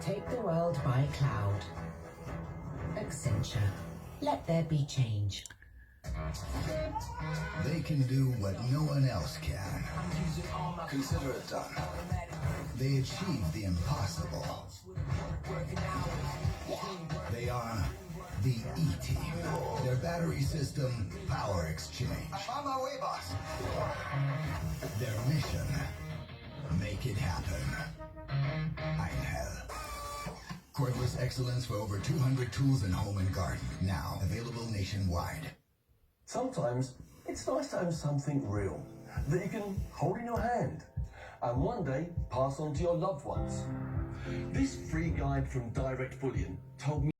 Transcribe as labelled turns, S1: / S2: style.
S1: Take the world by cloud. Accenture. Let there be change.
S2: They can do what no one else can. Consider it done. They achieve the impossible. They are the E-Team. Their battery system, Power Exchange. On my way, boss. Their mission, make it happen. Einhell. Cordless excellence for over 200 tools in home and garden. Now available nationwide.
S3: Sometimes it's nice to own something real that you can hold in your hand and one day pass on to your loved ones. This free guide from Direct Bullion told me